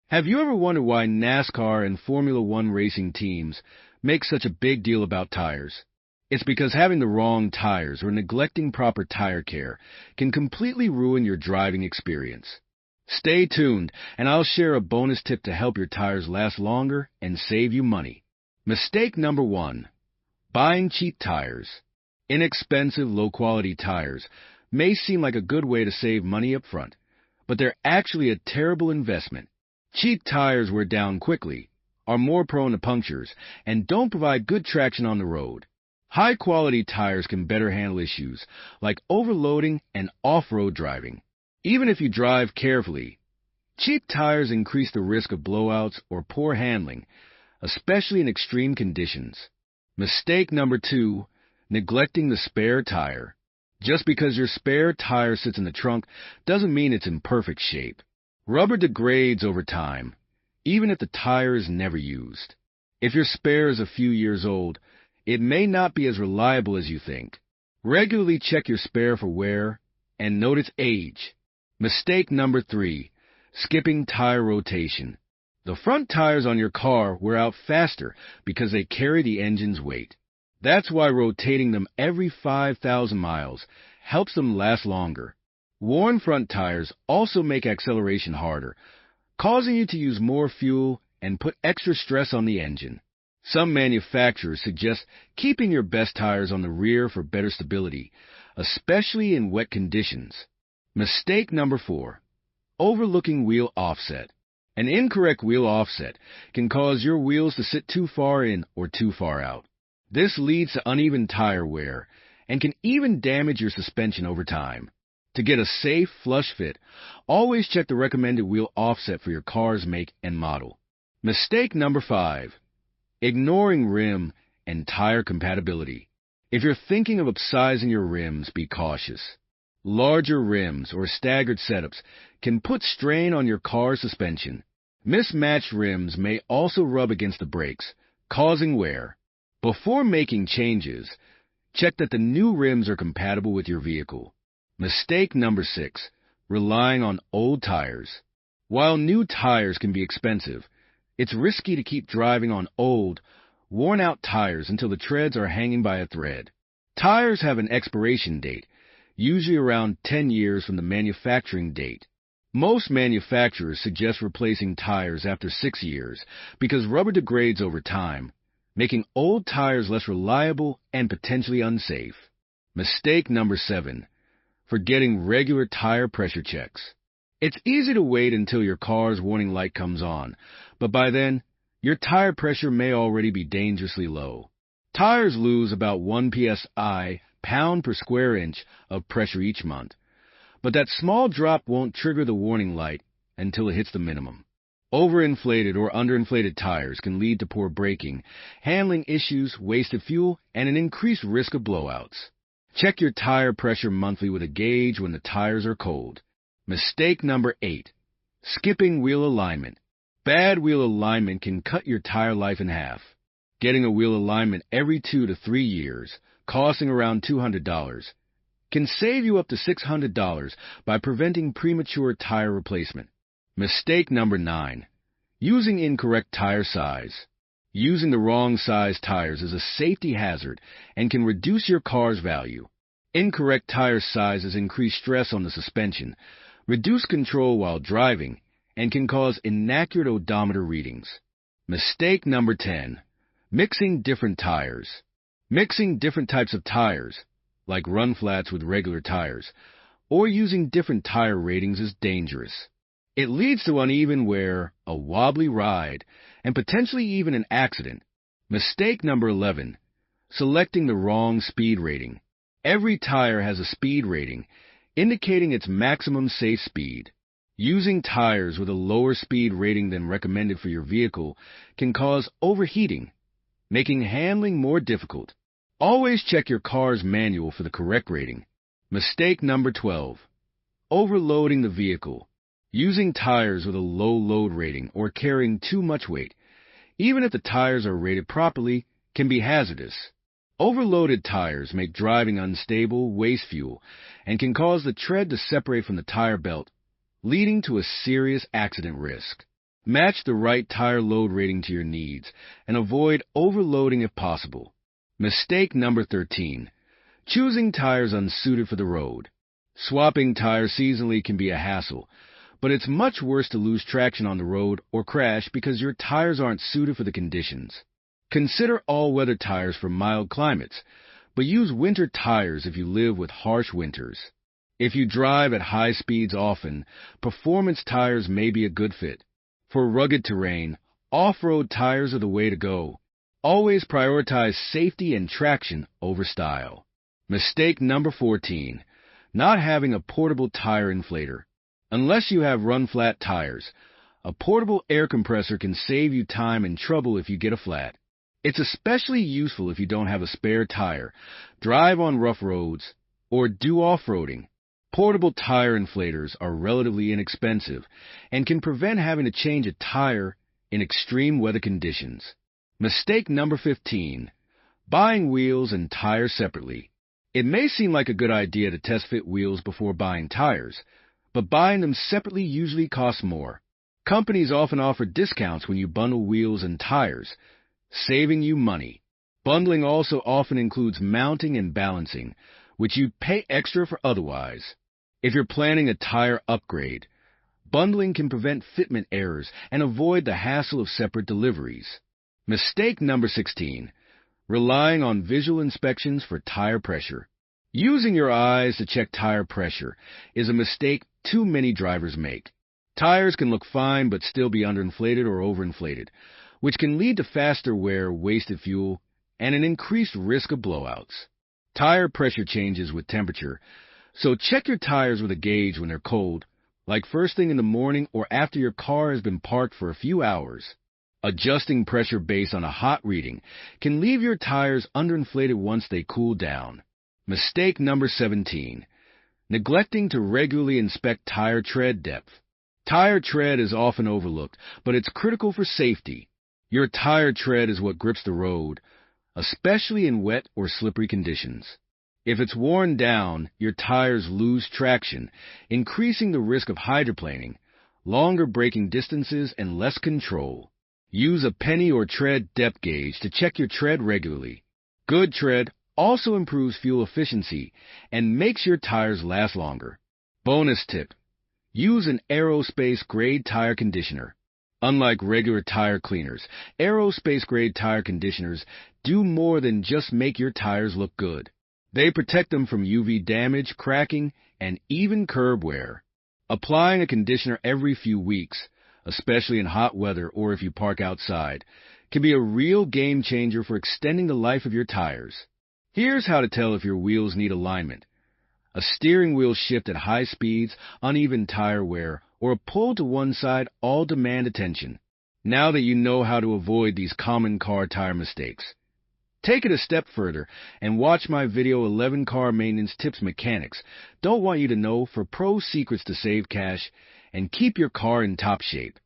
Have you ever wondered why NASCAR and Formula One racing teams make such a big deal about tires? It's because having the wrong tires or neglecting proper tire care can completely ruin your driving experience. Stay tuned, and I'll share a bonus tip to help your tires last longer and save you money. Mistake number 1. Buying cheap tires. Inexpensive, low-quality tires may seem like a good way to save money up front, but they're actually a terrible investment. Cheap tires wear down quickly, are more prone to punctures, and don't provide good traction on the road. High-quality tires can better handle issues like overloading and off-road driving. Even if you drive carefully, cheap tires increase the risk of blowouts or poor handling, especially in extreme conditions. Mistake number 2, neglecting the spare tire. Just because your spare tire sits in the trunk doesn't mean it's in perfect shape. Rubber degrades over time, even if the tire is never used. If your spare is a few years old, it may not be as reliable as you think. Regularly check your spare for wear and note its age. Mistake number 3, skipping tire rotation. The front tires on your car wear out faster because they carry the engine's weight. That's why rotating them every 5,000 miles helps them last longer. Worn front tires also make acceleration harder, causing you to use more fuel and put extra stress on the engine. Some manufacturers suggest keeping your best tires on the rear for better stability, especially in wet conditions. Mistake number 4, overlooking wheel offset. An incorrect wheel offset can cause your wheels to sit too far in or too far out. This leads to uneven tire wear and can even damage your suspension over time. To get a safe, flush fit, always check the recommended wheel offset for your car's make and model. Mistake number 5, ignoring rim and tire compatibility. If you're thinking of upsizing your rims, be cautious. Larger rims or staggered setups can put strain on your car's suspension. Mismatched rims may also rub against the brakes, causing wear. Before making changes, check that the new rims are compatible with your vehicle. Mistake number 6, relying on old tires. While new tires can be expensive, it's risky to keep driving on old, worn-out tires until the treads are hanging by a thread. Tires have an expiration date, usually around 10 years from the manufacturing date. Most manufacturers suggest replacing tires after 6 years because rubber degrades over time, making old tires less reliable and potentially unsafe. Mistake number 7, forgetting regular tire pressure checks. It's easy to wait until your car's warning light comes on, but by then, your tire pressure may already be dangerously low. Tires lose about 1 psi, pound per square inch, of pressure each month, but that small drop won't trigger the warning light until it hits the minimum. Overinflated or underinflated tires can lead to poor braking, handling issues, wasted fuel, and an increased risk of blowouts. Check your tire pressure monthly with a gauge when the tires are cold. Mistake number 8, skipping wheel alignment. Bad wheel alignment can cut your tire life in half. Getting a wheel alignment every 2 to 3 years, costing around $200, can save you up to $600 by preventing premature tire replacement. Mistake number 9, using incorrect tire size. Using the wrong size tires is a safety hazard and can reduce your car's value. Incorrect tire sizes increase stress on the suspension, reduce control while driving, and can cause inaccurate odometer readings. Mistake number 10, mixing different tires. Mixing different types of tires, like run flats with regular tires, or using different tire ratings is dangerous. It leads to uneven wear, a wobbly ride, and potentially even an accident. Mistake number 11, selecting the wrong speed rating. Every tire has a speed rating, indicating its maximum safe speed. Using tires with a lower speed rating than recommended for your vehicle can cause overheating, making handling more difficult. Always check your car's manual for the correct rating. Mistake number 12, overloading the vehicle. Using tires with a low load rating or carrying too much weight, even if the tires are rated properly, can be hazardous. Overloaded tires make driving unstable, waste fuel, and can cause the tread to separate from the tire belt, leading to a serious accident risk. Match the right tire load rating to your needs and avoid overloading if possible. Mistake number 13. Choosing tires unsuited for the road. Swapping tires seasonally can be a hassle, but it's much worse to lose traction on the road or crash because your tires aren't suited for the conditions. Consider all-weather tires for mild climates, but use winter tires if you live with harsh winters. If you drive at high speeds often, performance tires may be a good fit. For rugged terrain, off-road tires are the way to go. Always prioritize safety and traction over style. Mistake number 14. Not having a portable tire inflator. Unless you have run-flat tires, a portable air compressor can save you time and trouble if you get a flat. It's especially useful if you don't have a spare tire, drive on rough roads, or do off-roading. Portable tire inflators are relatively inexpensive and can prevent having to change a tire in extreme weather conditions. Mistake number 15. Buying wheels and tires separately. It may seem like a good idea to test fit wheels before buying tires, but buying them separately usually costs more. Companies often offer discounts when you bundle wheels and tires, saving you money. Bundling also often includes mounting and balancing, which you'd pay extra for otherwise. If you're planning a tire upgrade, bundling can prevent fitment errors and avoid the hassle of separate deliveries. Mistake number 16. Relying on visual inspections for tire pressure. Using your eyes to check tire pressure is a mistake too many drivers make. Tires can look fine but still be underinflated or overinflated, which can lead to faster wear, wasted fuel, and an increased risk of blowouts. Tire pressure changes with temperature, so check your tires with a gauge when they're cold, like first thing in the morning or after your car has been parked for a few hours. Adjusting pressure based on a hot reading can leave your tires underinflated once they cool down. Mistake number 17. Neglecting to regularly inspect tire tread depth. Tire tread is often overlooked, but it's critical for safety. Your tire tread is what grips the road, especially in wet or slippery conditions. If it's worn down, your tires lose traction, increasing the risk of hydroplaning, longer braking distances, and less control. Use a penny or tread depth gauge to check your tread regularly. Good tread also improves fuel efficiency and makes your tires last longer. Bonus tip: use an aerospace-grade tire conditioner. Unlike regular tire cleaners, aerospace-grade tire conditioners do more than just make your tires look good. They protect them from UV damage, cracking, and even curb wear. Applying a conditioner every few weeks, especially in hot weather or if you park outside, can be a real game changer for extending the life of your tires. Here's how to tell if your wheels need alignment. A steering wheel shift at high speeds, uneven tire wear, or a pull to one side all demand attention. Now that you know how to avoid these common car tire mistakes, take it a step further and watch my video 11 Car Maintenance Tips Mechanics don't want you to know for pro secrets to save cash and keep your car in top shape.